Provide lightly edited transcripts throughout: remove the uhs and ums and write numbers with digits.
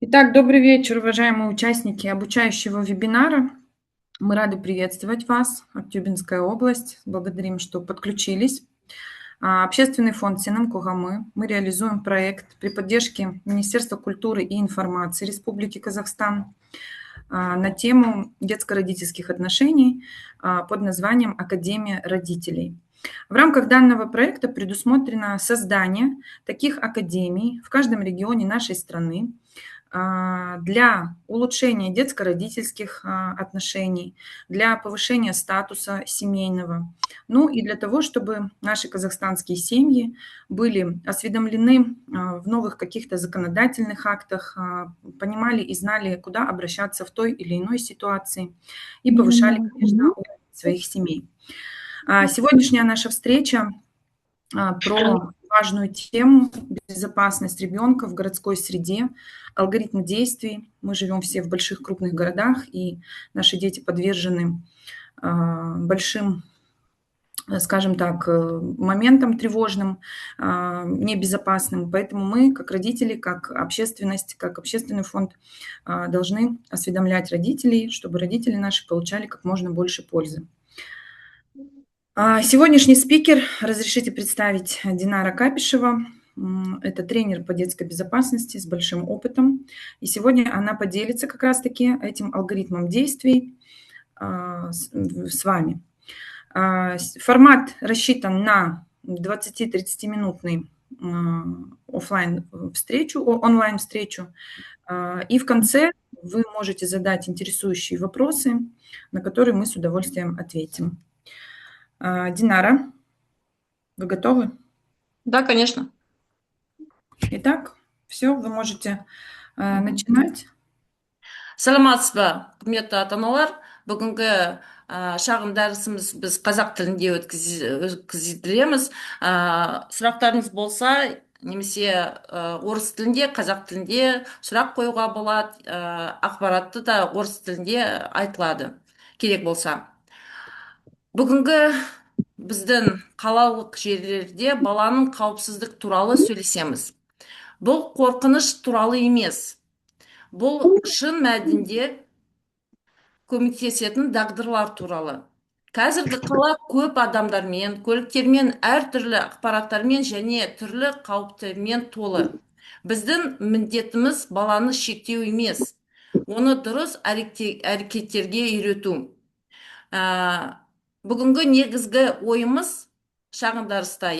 Итак, добрый вечер, уважаемые участники обучающего вебинара. Мы рады приветствовать вас, Актюбинская область. Благодарим, что подключились. Общественный фонд «Синам Кугамы». Мы реализуем проект при поддержке Министерства культуры и информации Республики Казахстан на тему детско-родительских отношений под названием «Академия родителей». В рамках данного проекта предусмотрено создание таких академий в каждом регионе нашей страны, для улучшения детско-родительских отношений, для повышения статуса семейного, ну и для того, чтобы наши казахстанские семьи были осведомлены в новых каких-то законодательных актах, понимали и знали, куда обращаться в той или иной ситуации и повышали, конечно, уровень своих семей. Сегодняшняя наша встреча про важную тему безопасность ребенка в городской среде, алгоритмы действий. Мы живем все в больших крупных городах, и наши дети подвержены большим, скажем так, моментам тревожным, небезопасным. Поэтому мы, как родители, как общественность, как общественный фонд, должны осведомлять родителей, чтобы родители наши получали как можно больше пользы. Сегодняшний спикер, разрешите представить, Динара Капишева. Это тренер по детской безопасности с большим опытом. И сегодня она поделится как раз-таки этим алгоритмом действий с вами. Формат рассчитан на 20-30-минутный онлайн-встречу. И в конце вы можете задать интересующие вопросы, на которые мы с удовольствием ответим. Динара, вы готовы? Да, конечно. Итак, все, вы можете начинать. Саламатсыз ба, құрметті ата-аналар. Бүгінгі шағын дәрісіміз біз қазақ тілінде өткізілеміз. Сұрақтарыңыз болса, немесе орыс тілінде, қазақ тілінде сұрақ қоюға болады, ақпаратты да орыс тілінде айтылады, керек болса. Бүгінгі біздің қалалық жерлерде баланың қауіпсіздік туралы сөйлесеміз. Бұл қорқыныш туралы емес. Бұл шын мәнінде көмектесетін дағдылар туралы. Қазіргі қала көп адамдармен, көліктермен, әртүрлі ақпараттармен және түрлі қауіптермен толы. Біздің міндетіміз баланы шектеу емес, оны дұрыс әрекеттерге үйрету. Бүгінгі негізгі ойымыз шағын дәріста,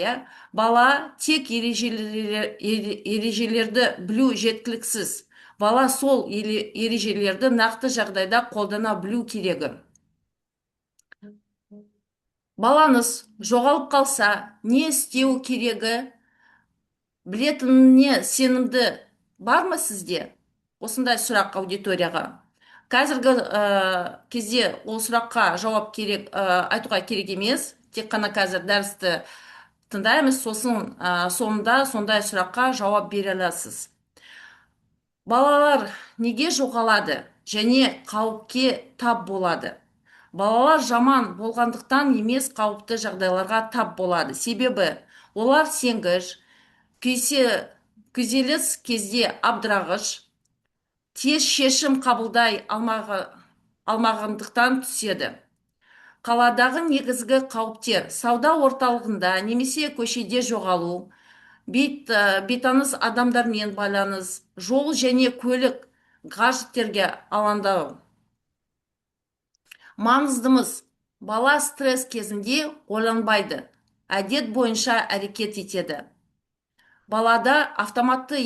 бала тек ережелерді білу жеткіліксіз. Бала сол ережелерді нақты жағдайда қолдана білу керегі. Балаңыз жоғалып қалса, не істеу керегі, білетініне сенімді бар ма сізде? Осындай сұрақ аудиторияға. Қазіргі кезде ол сұраққа жауап айтуға керек емес. Тек қана қазір дәрісті тыңдаймыз, сосын соңында сондай сұраққа жауап бере аласыз. Балалар неге жоғалады және қауіпке тап болады? Балалар жаман болғандықтан емес, қауіпті жағдайларға тап болады. Себебі олар сенгіш, күйзеліс кезде абдырағыш, тез шешім қабылдай алмағандықтан түседі. Қаладағы негізгі қауіптер: сауда орталығында немесе көшеде жоғалу, бейтаныс адамдармен байланыс, жол және көлік гаджеттерге алаңдау. Маңыздымыз: бала стресс кезінде ойланбайды, әдет бойынша әрекет етеді. Балада автоматты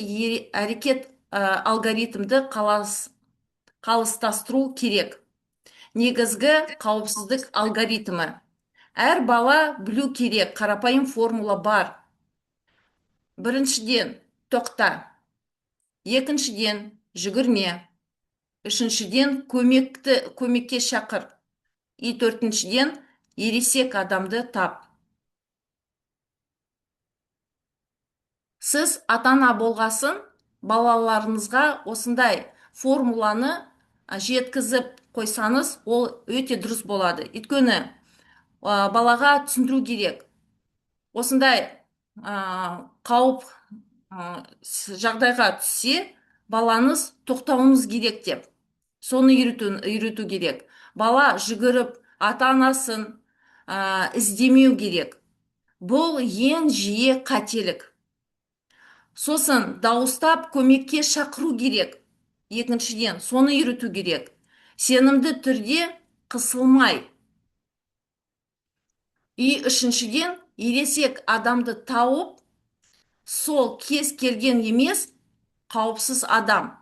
әрекет алгоритмді қалыстастыру керек. Негізгі қауіпсіздік алгоритмі. Әр бала білу керек, қарапайым формула бар. Біріншіден, тоқта. Екіншіден, жүгірме. Үшіншіден, көмекке шақыр. И төртіншіден, ересек адамды тап. Сіз ата-ана болғасын, балаларыңызға осындай формуланы жеткізіп қойсаңыз, ол өте дұрыс болады. Өйткені балаға түсіндіру керек. Осындай қауіп жағдайға түссе, балаңыз тоқтауыңыз керек деп. Соны үйрету керек. Бала жүгіріп ата анасын іздемеу керек. Бұл ең жиі қателік. Сосын дауыстап көмекке шақыру керек. Екіншіден, соны үйрету керек. Сенімді түрде қысылмай. И үшіншіден, ересек адамды тауып, сол кез келген емес, қауіпсіз адам.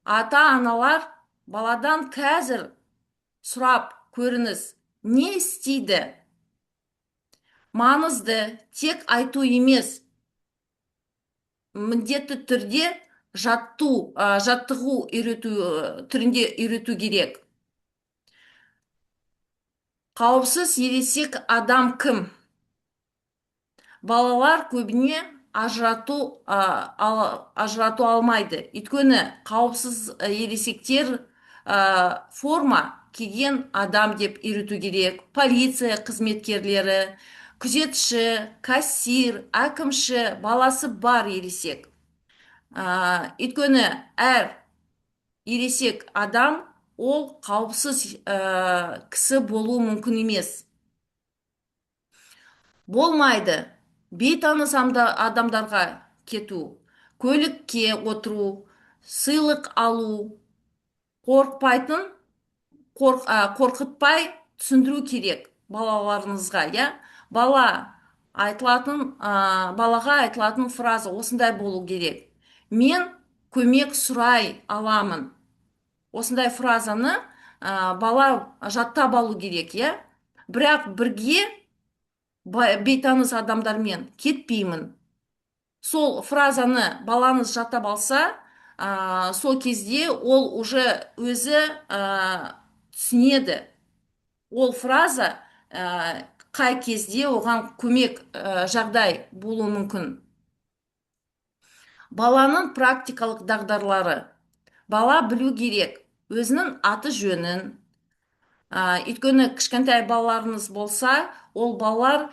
Ата-аналар баладан қазір сұрап көріңіз, не істейді? Маңызды тек айту емес, міндетті түрде жаттығу түрінде үйрету керек. Қауіпсіз ересек адам кім? Балалар көбіне ажырату алмайды. Өйткені қауіпсіз ересектер форма киген адам деп үйрету керек. Полиция қызметкерлері, күзетші, кассир, әкімші, баласы бар ересек. Өйткені әр ересек адам ол қауіпсіз кісі болуы мүмкін емес. Болмайды бейтаныс адамдарға кету, көлікке отыру, сыйлық алу, қорқытпай түсіндіру керек балаларыңызға, я? Балаға айтылатын фраза осындай болу керек. Мен көмек сұрай аламын. Осындай фразаны бала жаттап алу керек, я? Бірақ бірге бейтаныс адамдармен кетпеймін. Сол фразаны балаңыз жаттап алса, сол кезде ол уже өзі түсінеді. Ол фраза қай кезде оған көмек жағдай болуы мүмкін. Баланың практикалық дағдарлары. Бала білу керек өзінің аты жөнін. Өйткені кішкентай балаларыңыз болса, ол балалар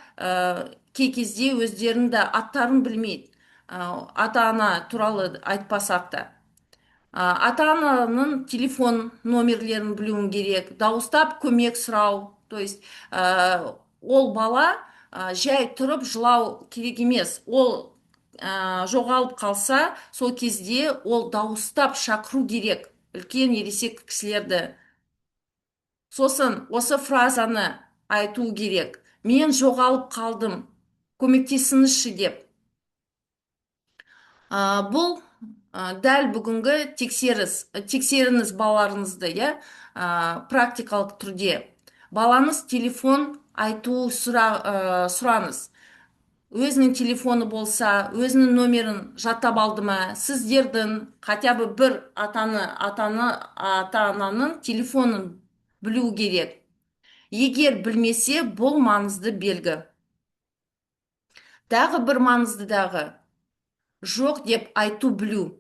кей кезде өздерінің аттарын білмейді. Ата-ана туралы айтпасақ та. Ата-ананың телефон номерлерін білуің керек, дауыстап көмек сұрау. То есть ол бала жай тұрып жылау керек емес. Ол жоғалып қалса, сол кезде ол дауыстап шақыру керек үлкен ересек кісілерді. Сосын осы фразаны айту керек. Мен жоғалып қалдым, көмектесіңізші деп. Бұл дәл бүгінгі тексеріңіз балаларыңызды, я? Практикалық түрде. Балаңыз телефон айту сұраңыз. Өзінің телефоны болса, өзінің номерін жаттап алды ма, сіздердің хотя бы бір ата-ананың телефонын білу керек. Егер білмесе, бұл маңызды белгі. Дағы бір маңызды жоқ деп айту білу.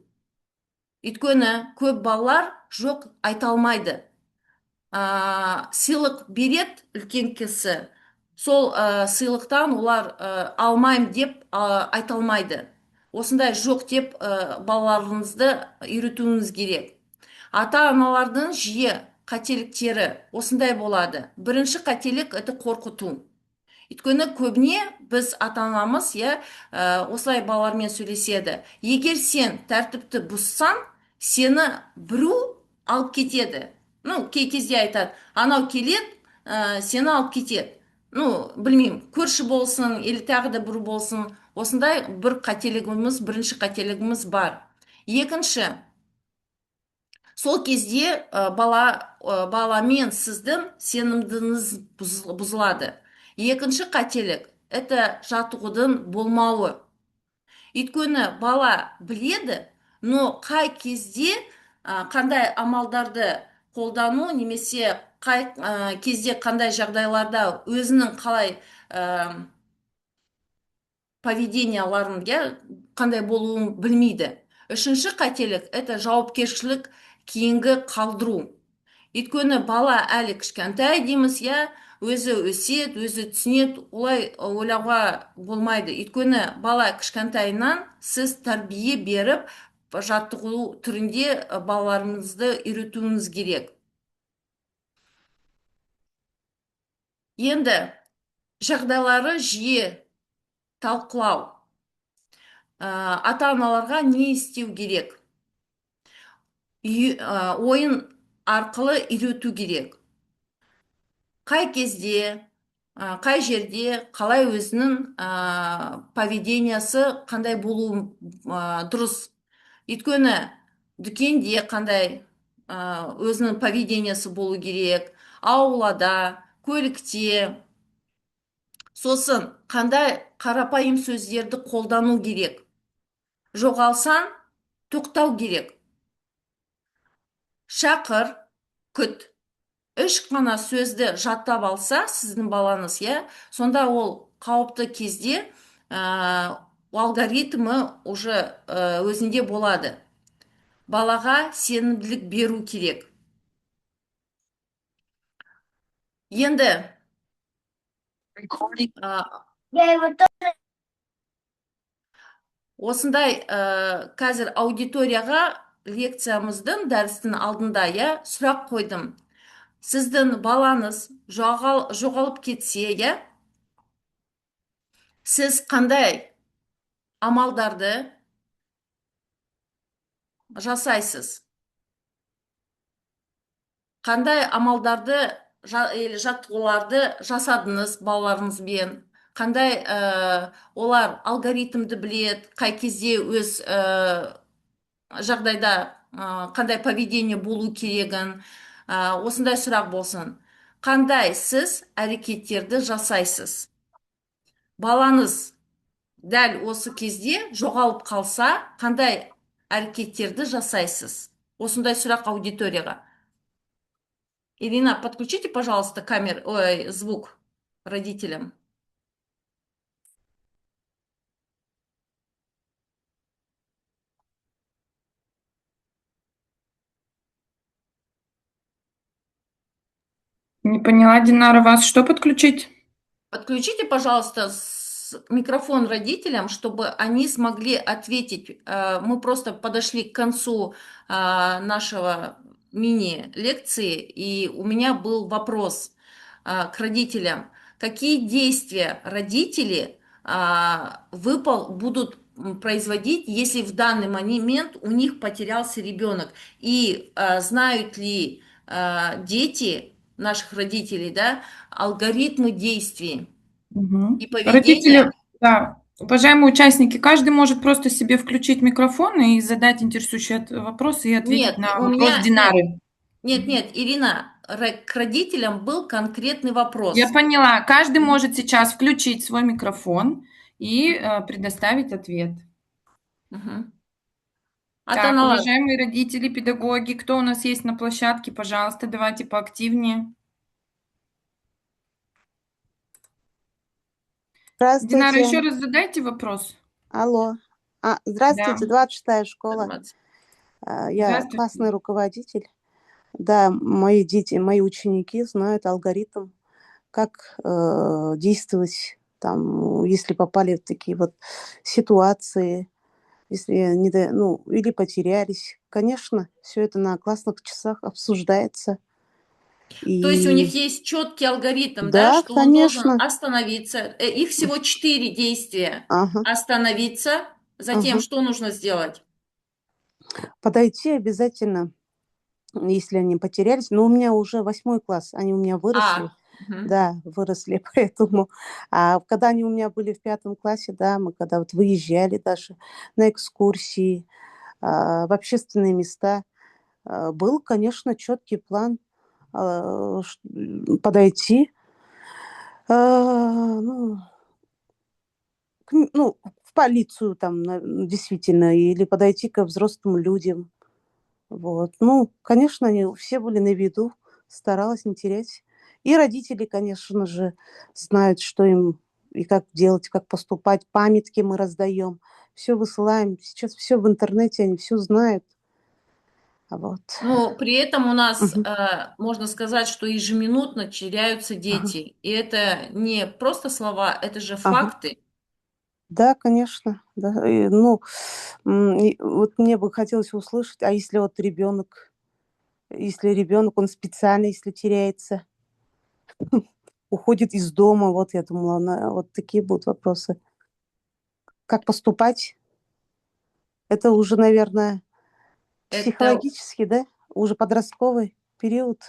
Өйткені көп балалар жоқ айта алмайды. Сыйлық берет үлкен кісі. Сол сыйлықтан олар алмайым деп айта алмайды. Осындай жоқ деп балаларыңызды үйретуіңіз керек. Ата-аналардың жиі қателіктері осындай болады. Бірінші қателік это қорқыту. Өйткені көбіне біз ата-анамыз, осылай балалармен сөйлеседі. Егер сен тәртіпті бұзсаң, сені біреу алып кетеді. Кей кезде айтады, анау келеді, сені алып кетеді. Білмеймін, көрші болсын, или тағы да бір болсын. Осындай бірінші қателігіміз бар. Екінші, сол кезде баламен сіздің сенімдігіңіз бұзылады. Екінші қателік – это жаттығудың болмауы. Өйткені бала біледі, но қай кезде қандай амалдарды қолдану, немесе қай кезде қандай жағдайларда өзінің қалай поведенияларын қандай болуын білмейді. Үшінші қателік – это жауапкершілік кейінгі қалдыру. Өйткені бала әлі кішкентай дейміз, өзі өсет, өзі түсінет, олай ойлауға болмайды. Өйткені бала кішкентайынан сіз тәрбие беріп, жаттығу түрінде балаларымызды үйретуіміз керек. Енді жағдайлары жиі талқылау. Ата-аналарға не істеу керек? Ойын арқылы үйрету керек. Қай кезде, қай жерде, қалай өзінің поведениясы қандай болуы дұрыс. Өйткені дүкенде қандай өзінің поведениясы болу керек, аулада, көлікте. Сосын қандай қарапайым сөздерді қолдану керек. Жоғалсаң, тоқтау керек. Шақыр, күт. Үш қана сөзді жаттап алса сіздің балаңыз, сонда ол қауіпті кезде алгоритмі уже өзінде болады. Балаға сенімділік беру керек. Енді осындай қазір аудиторияға лекциямыздың дәрістің алдында сұрақ қойдым. Сіздің балаңыз жоғалып кетсе, сіз қандай амалдарды жасайсыз? Қандай амалдарды жаттығуларды жасадыңыз балаларыңызбен? Қандай олар алгоритмді білет, қай кезде өз жағдайда қандай поведение болу керегін, осындай сұрақ болсын. Қандай сіз әрекеттерді жасайсыз? Балаңыз дәл осы кезде жоғалып қалса, қандай әрекеттерді жасайсыз? Осындай сұрақ аудиторияға. Ирина, подключите, пожалуйста, звук родителям. Не поняла, Динара, вас что подключить? Подключите, пожалуйста, микрофон родителям, чтобы они смогли ответить. Мы просто подошли к концу нашего мини-лекции, и у меня был вопрос к родителям. Какие действия родители будут производить, если в данный момент у них потерялся ребенок? И знают ли дети наших родителей, алгоритмы действий и поведения? Родители, да, уважаемые участники, каждый может просто себе включить микрофон и задать интересующий вопрос и ответить Нет, на у вопрос меня нет. Динары. Нет, Ирина, к родителям был конкретный Я вопрос. поняла. Каждый может сейчас включить свой микрофон и предоставить ответ. Мгм. Так, Ата-аналар, уважаемые родители, педагоги, кто у нас есть на площадке, пожалуйста, давайте поактивнее. Динара, еще Здравствуйте. раз задайте вопрос. Алло. Да, Здравствуйте, 26-я школа. информация. Я здравствуйте. классный руководитель. Да, мои дети, мои ученики знают алгоритм, как действовать там, если попали в такие вот ситуации, если или потерялись. Конечно, все это на классных часах обсуждается. То есть у них И есть четкий алгоритм, да, что он должен конечно. остановиться. Их всего 4 действия. Ага, Остановиться, затем ага. что нужно сделать? Подойти обязательно, если они потерялись. Но у меня уже 8 класс, они у меня выросли. Мгм. Да, выросли, поэтому. А когда они у меня были в 5 классе, да, мы когда вот выезжали даже на экскурсии, в общественные места, был, конечно, четкий план подойти, ну, в полицию там, действительно, или подойти к взрослым людям. Вот. Ну, конечно, они все были на виду, старалась не терять. И родители, конечно же, знают, что им и как делать, как поступать. Памятки мы раздаем, все высылаем. Сейчас все в интернете, они все знают. Вот. Но при этом у нас, Мгм. можно сказать, что ежеминутно теряются Ага. дети. И это не просто слова, это же Ага. факты. Да, конечно, да. Ну, вот мне бы хотелось услышать, а если вот ребенок, он специально, если теряется, уходит из дома, вот я думала, вот такие будут вопросы. Как поступать? Это уже, наверное, Это психологически, да? Уже подростковый период.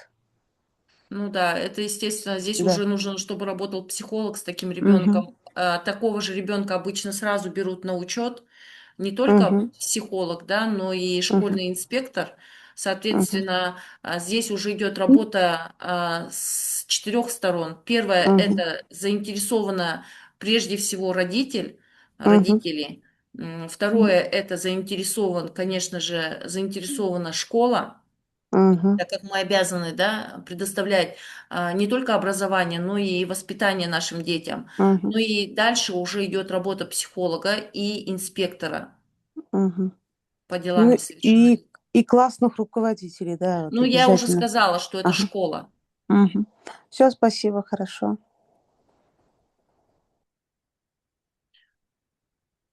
Ну да, это естественно, здесь Да. уже нужно, чтобы работал психолог с таким Мгм. ребенком. Такого же ребенка обычно сразу берут на учет, не только Мгм. психолог, да, но и Мгм. школьный инспектор. Мгм. Соответственно, здесь уже идет работа с четырех сторон. Первое– Мгм. это заинтересована прежде всего Мгм. родители. Второе– это заинтересован, конечно же, заинтересована школа, Мгм. так как мы обязаны, да, предоставлять не только образование, но и воспитание нашим детям. Мгм. Ну и дальше уже идет работа психолога и инспектора Мгм. по делам Ну несовершеннолетних. и классных руководителей, да, вот Ну, я уже обязательно. сказала, что это Ага. школа. Все, спасибо, хорошо.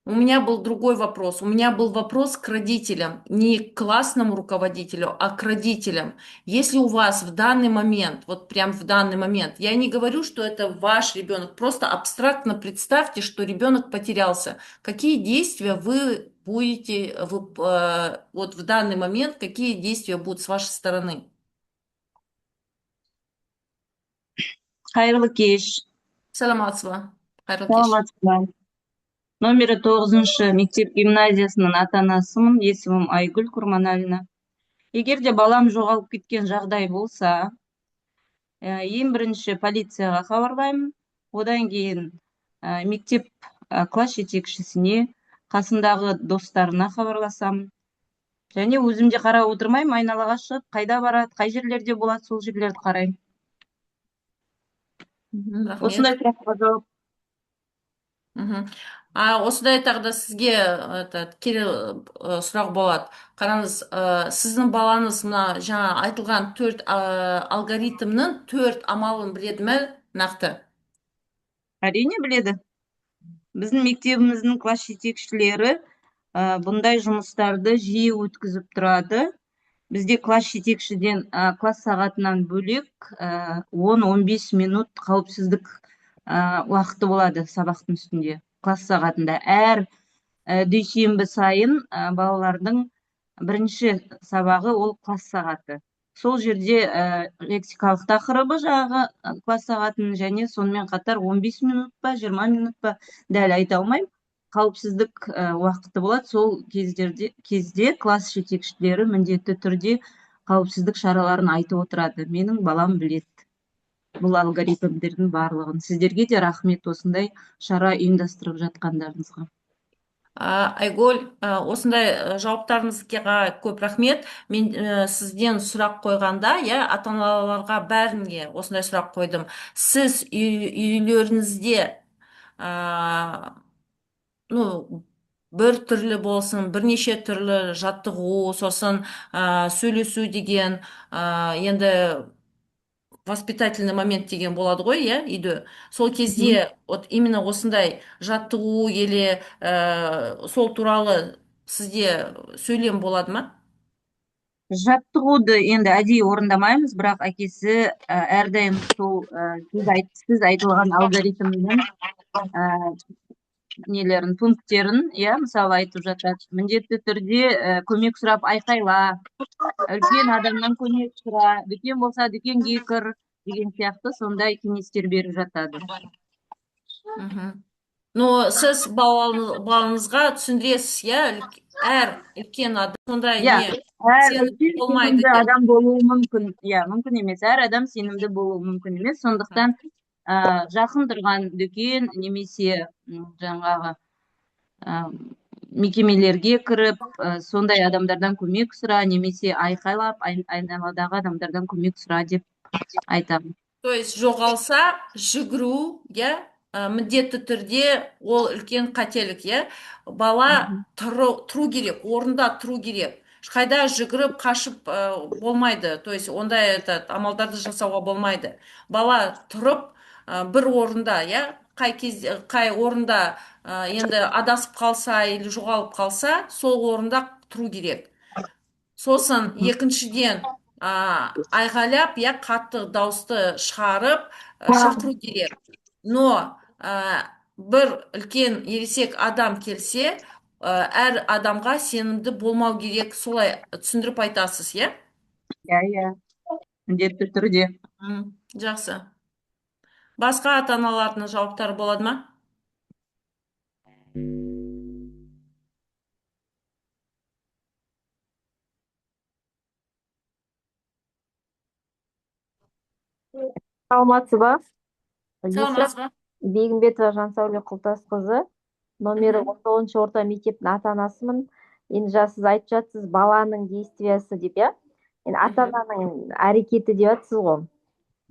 У меня был другой вопрос. У меня был вопрос к родителям, не к классному руководителю, а к родителям. Если у вас в данный момент, вот прям в данный момент, я не говорю, что это ваш ребенок, просто абстрактно представьте, что ребенок потерялся. Какие действия вы будете, вот в данный момент, какие действия будут с вашей стороны? Қайырлы кеш. Саламатсыз ба? Қайырлы кеш. Саламатсыз ба? Номері 9-шы мектеп гимназиясының ата анасымын. Есімім Айгүл Құрманалина. Егер де балам жоғалып кеткен жағдай болса, ең бірінші полицияға хабарлаймын. Одан кейін мектеп класс жетекшісіне, қасындағы достарына хабарласамын. Және өзім де қарап отырмаймын, айналаға шығып, қайда барады, қай жерлерде болады, сол жерлерді қараймын. Рахмет. Осындай сұраққа жауап. Мгм. Осындай тағы да сізге сұрақ болады. Қараңыз, сіздің балаңыз мына жаңа айтылған төрт алгоритмнің төрт амалын біледі ме нақты? Әрине біледі. Біздің мектебіміздің класс жетекшілері бұндай жұмыстарды жиі өткізіп тұрады. Бізде класс жетекшіден класс сағатынан бөлек 10-15 минут қауіпсіздік уақыты болады сабақтың үстінде. Класс сағатында әр дүйсенбі сайын балалардың бірінші сабағы ол класс сағаты. Сол жерде лексикалық тақырыбы жаңағы класс сағатының және сонымен қатар 15 минут па, 20 минут па, дәл айта алмаймын. Қауіпсіздік уақыты болады. Сол кезде класс жетекшілері міндетті түрде қауіпсіздік шараларын айтып отырады. Менің балам біледі бұл алгоритмдердің барлығын. Сіздерге де рахмет осындай шара ұйымдастырып жатқандарыңызға. Айгүл, осындай жауаптарыңызға көп рахмет. Мен сізден сұрақ қойғанда, ата-аналарға бәріне осындай сұрақ қойдым. Сіз үйлеріңізде ну, бір түрлі болсын, бірнеше түрлі жаттығу, сосын сөйлесу деген, енді воспитательный момент деген болады ғой, үйде. Сол кезде вот именно осындай жаттығу или сол туралы сізде сөйлем болады ма? Жаттығуды енді әдейі орындамаймыз, бірақ әкесі әрдайым сол сіз айтылған алгоритмнің нелерін, пункттерін, мысалы айтып жатады. Міндетті түрде көмек сұрап айқайла, үлкен адамнан көмек сұра, дүкен болса дүкенге кір деген сияқты сондай кеңестер беріп жатады. Но сіз балаңызға түсіндіресіз, әр үлкен адам сондай Әр үлкен болмайды сенімді деп. адам болуы мүмкін. Мүмкін емес. Әр адам сенімді болуы мүмкін емес. Сондықтан жақын тұрған дүкен немесе жаңағы мекемелерге кіріп, сондай адамдардан көмек сұра, немесе айқайлап, айналадағы адамдардан көмек сұра деп айтамын. То есть жоғалса жүгіру, міндетті түрде ол үлкен қателік, бала тұру керек, орында тұру керек. Қайда жүгіріп қашып болмайды. То есть ондай амалдарды жасауға болмайды. Бала тұрып бір орында, қай орында енді адасып қалса или жоғалып қалса, сол орында тұру керек. Сосын екіншіден айғайлап, қатты дауысты шығарып шақыру керек. Но бір үлкен ересек адам келсе, әр адамға сенімді болмау керек, солай түсіндіріп айтасыз, иә? иә, міндетті түрде. Жақсы. Басқа ата-аналардың жауаптары болады ма? саламатсыз ба? Саламатсыз ба? Бегімбетова Жансәуле Құлтасқызы, номері 19 орта мектептің ата-анасымын. Енді сіз айтып жатсыз, баланың действиясы деп, иә? Енді ата-ананың әрекеті деп жатсыз ғой.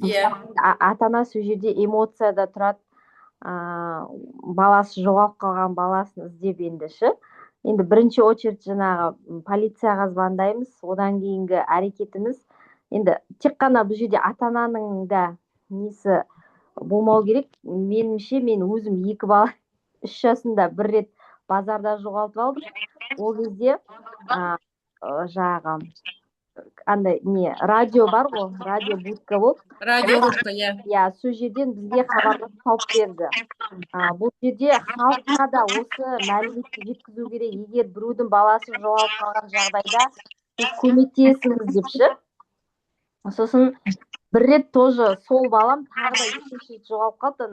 Иә. Ата-ана сол жерде эмоцияда тұрады, баласы жоғалып қалған баласын іздеп ендіші. Енді бірінші очередь жаңағы полицияға звондаймыз, одан кейінгі әрекетіміз. Енді тек қана бұл жерде ата-ананың да несі болмау керек. Меніңше, мен өзім 2 бала 3 жасында бір рет базарда жоғалтып алдым. Ол кезде жаңағы андай радио бар ғой, радио будка болды. Радиорубка, иә. Иә, сол жерден бізге хабарласып тауып берді. Бұл жерде халыққа да осы мәліметті жеткізу керек. Егер біреудің баласы жоғалып қалған жағдайда сіз көмектесіңіз депші. Сосын бір рет тоже сол балам тағы да екінші рет жоғалып қалды,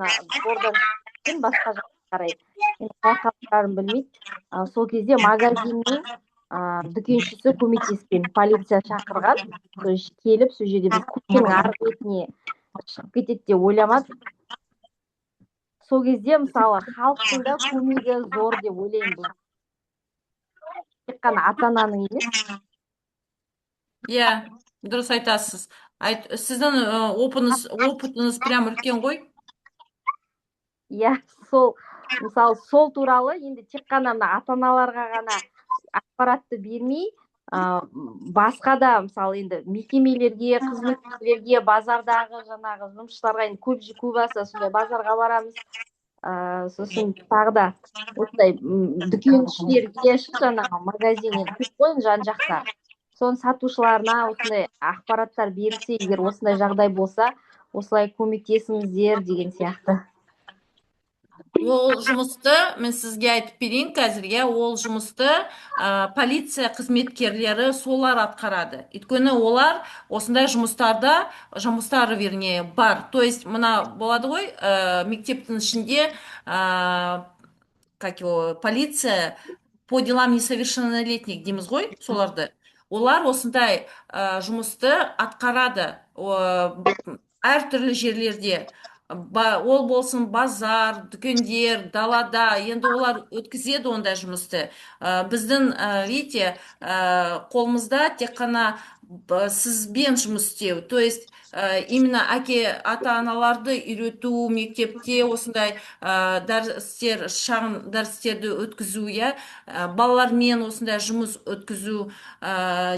бордан шыққан басқа жаққа қарай. Енді қалай қарарын білмейді. Сол кезде магазиннің дүкеншісі көмектескен, полиция шақырған. Келіп, сол жерде біз көшенің арғы бетіне шығып кетеді деп ойламадық. Сол кезде мысалы халықтың да көмегі зор деп ойлаймын. Тек қана ата-ананың емес. Иә, дұрыс айтасыз. Сіздің опытыңыз прям үлкен ғой. Иә, мысалы сол туралы енді тек қана ата-аналарға ғана ақпаратты бермей, басқа да мысалы енді мекемелерге, қызметкерлерге, базардағы жаңағы жұмысшыларға енді көбісі сондай базарға барамыз. Сосын тағы да осындай дүкеншілерге, жаңағы магазин көп қой жан-жақта. Соның сатушыларына осындай ақпараттар берілсе, егер осындай жағдай болса, осылай көмектесіңіздер деген сияқты. Ол жұмысты мен сізге айтып берейін қазір, ол жұмысты полиция қызметкерлері солар атқарады. Өйткені олар осындай жұмыстары вернее бар. То есть мына болады ғой, мектептің ішінде полиция по делам несовершеннолетних дейміз ғой, соларды. Олар осындай жұмысты атқарады әртүрлі жерлерде. Ол болсын базар, дүкендер, далада, енді олар өткізеді ондай жұмысты. Біздің, видите, қолымызда тек қана сізбен жұмыс істеу. То есть именно ата-аналарды үйрету, мектепте осындай шағын дәрістерді өткізу, балалармен осындай жұмыс өткізу,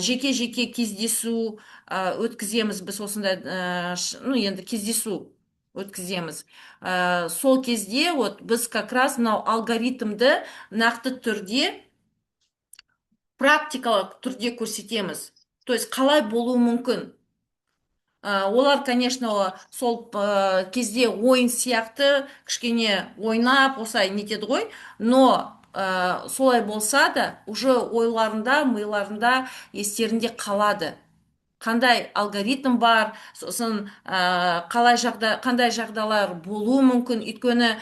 жеке-жеке кездесу өткіземіз біз осындай, енді кездесу өткіземіз. Сол кезде біз как раз мынау алгоритмді нақты түрде, практикалық түрде көрсетеміз. То есть қалай болуы мүмкін. Олар, конечно, сол кезде ойын сияқты кішкене ойнап, осылай нетеді ғой, но солай болса да, уже ойларында, миларында, естерінде қалады. Қандай алгоритм бар, сосын қандай жағдайлар болуы мүмкін. Өйткені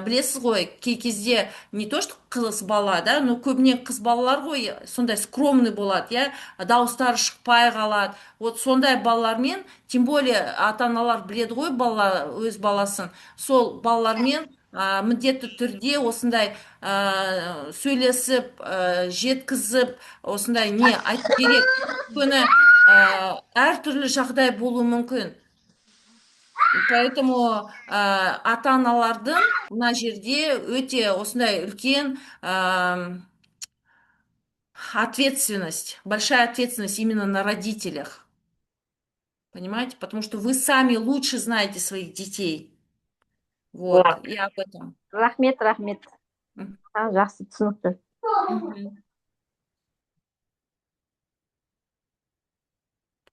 білесіз ғой, кей кезде не то что қыз бала, но көбіне қыз балалар ғой, сондай скромный болады, дауыстары шықпай қалады. Сондай балалармен, тем более ата-аналар біледі ғой өз баласын, сол балалармен міндетті түрде осындай сөйлесіп, жеткізіп, осындай не айтып керек. Өйткені әртүрлі жағдай болуы мүмкін. Поэтому ата-аналардың мына жерде өте осындай үлкен ответственность, большая ответственность именно на родителях. Понимаете? Потому что вы сами лучше знаете своих детей. Вот, я об этом. Рахмет. Мгм. Жақсы, түсінікті. Мгм.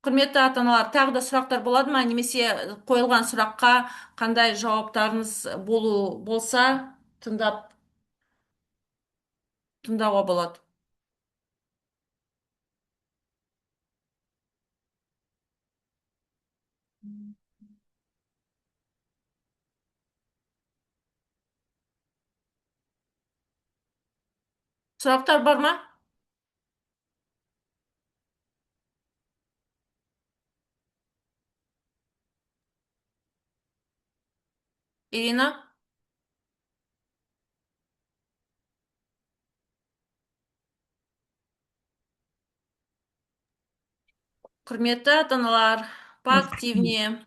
Құрметті ата-аналар, тағы да сұрақтар болады ма? Немесе қойылған сұраққа қандай жауаптарыңыз болса, тыңдауға болады. Сұрақтар бар ма? Ирина? Құрметті ата-аналар, поактивнее.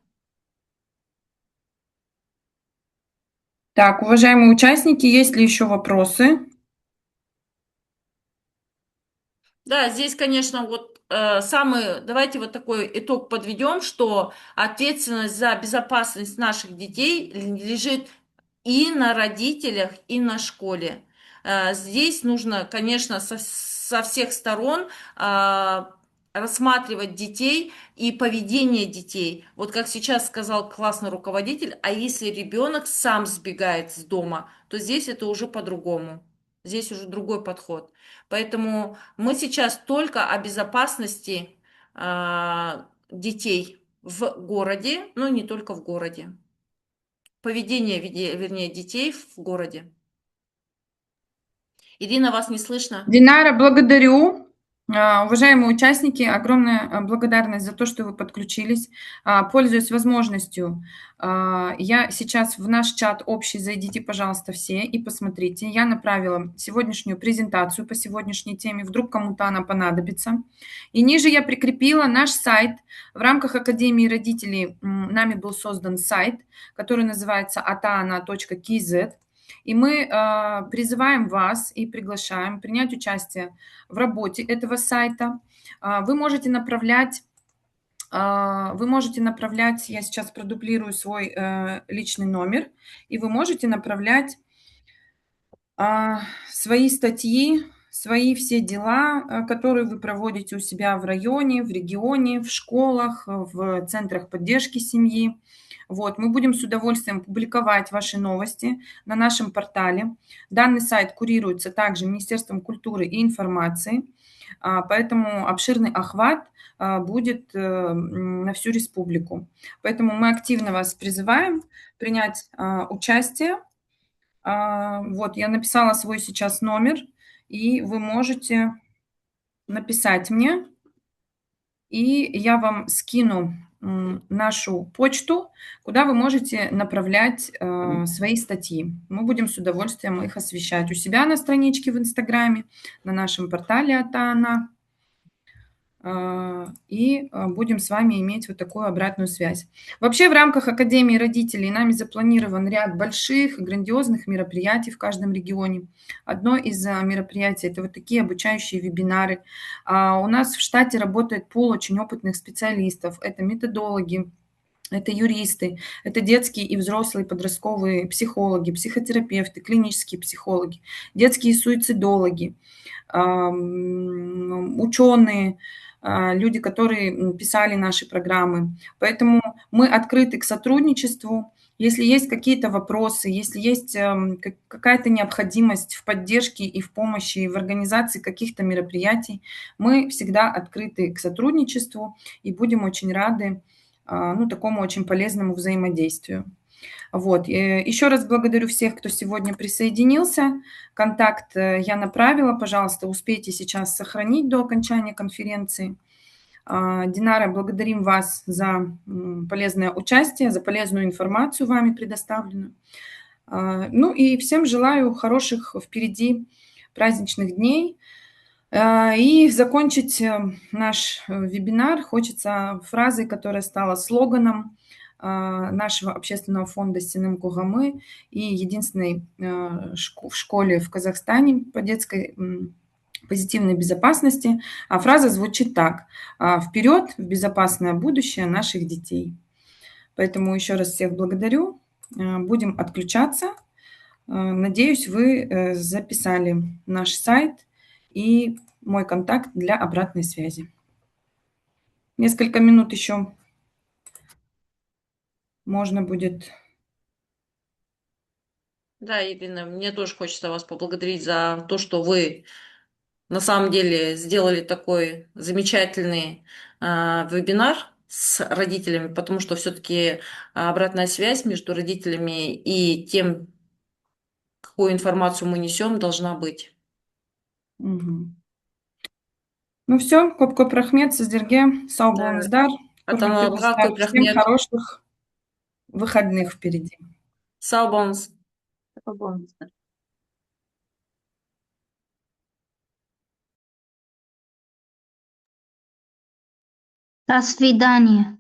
Так, уважаемые участники, есть ли еще вопросы? Да, здесь, конечно, давайте вот такой итог подведем, что ответственность за безопасность наших детей лежит и на родителях, и на школе. Здесь нужно, конечно, со всех сторон рассматривать детей и поведение детей. Вот как сейчас сказал классный руководитель, а если ребенок сам сбегает с дома, то здесь это уже по-другому. Здесь уже другой подход. Поэтому мы сейчас только о безопасности детей в городе, но не только в городе. Поведение, вернее, детей в городе. Ирина, вас не слышно. Динара, благодарю. Уважаемые участники, огромная благодарность за то, что вы подключились. Пользуясь возможностью, я сейчас в наш чат общий, зайдите, пожалуйста, все и посмотрите. Я направила сегодняшнюю презентацию по сегодняшней теме, вдруг кому-то она понадобится. И ниже я прикрепила наш сайт. В рамках Академии родителей нами был создан сайт, который называется ataana.kz. И мы призываем вас и приглашаем принять участие в работе этого сайта. Вы можете направлять, я сейчас продублирую свой личный номер, и вы можете направлять свои статьи, свои все дела, которые вы проводите у себя в районе, в регионе, в школах, в центрах поддержки семьи. Вот, мы будем с удовольствием публиковать ваши новости на нашем портале. Данный сайт курируется также Министерством культуры и информации, поэтому обширный охват будет на всю республику. Поэтому мы активно вас призываем принять участие. Вот, я написала свой сейчас номер, и вы можете написать мне, и я вам скину нашу почту, куда вы можете направлять свои статьи. Мы будем с удовольствием их освещать у себя на страничке в Инстаграме, на нашем портале Атана. И будем с вами иметь вот такую обратную связь. Вообще в рамках Академии родителей нами запланирован ряд больших, грандиозных мероприятий в каждом регионе. Одно из мероприятий – это вот такие обучающие вебинары. У нас в штате работает пул очень опытных специалистов. Это методологи, это юристы, это детские и взрослые подростковые психологи, психотерапевты, клинические психологи, детские суицидологи, ученые, люди, которые писали наши программы. Поэтому мы открыты к сотрудничеству. Если есть какие-то вопросы, если есть какая-то необходимость в поддержке и в помощи, в организации каких-то мероприятий, мы всегда открыты к сотрудничеству и будем очень рады такому очень полезному взаимодействию. Вот. Еще раз благодарю всех, кто сегодня присоединился. Контакт я направила. Пожалуйста, успейте сейчас сохранить до окончания конференции. Динара, благодарим вас за полезное участие, за полезную информацию вами предоставленную. Ну и всем желаю хороших впереди праздничных дней. И закончить наш вебинар хочется фразой, которая стала слоганом нашего общественного фонда «Синем Кугамы» и единственной в школе в Казахстане по детской позитивной безопасности. А фраза звучит так: «Вперед в безопасное будущее наших детей». Поэтому еще раз всех благодарю. будем отключаться. Надеюсь, вы записали наш сайт и мой контакт для обратной связи. Несколько минут еще можно будет. Да, Ирина, мне тоже хочется вас поблагодарить за то, что вы на самом деле сделали такой замечательный вебинар с родителями, потому что все-таки обратная связь между родителями и тем, какую информацию мы несем, должна быть. Мгм. Ну все, көп рахмет сіздерге. Сау Да. болыңыздар. Құрметті Ата-аналарға достар, көп всем рахмет. хороших выходных впереди. Сау болыңыз. Сау болыңыздар. До свидания.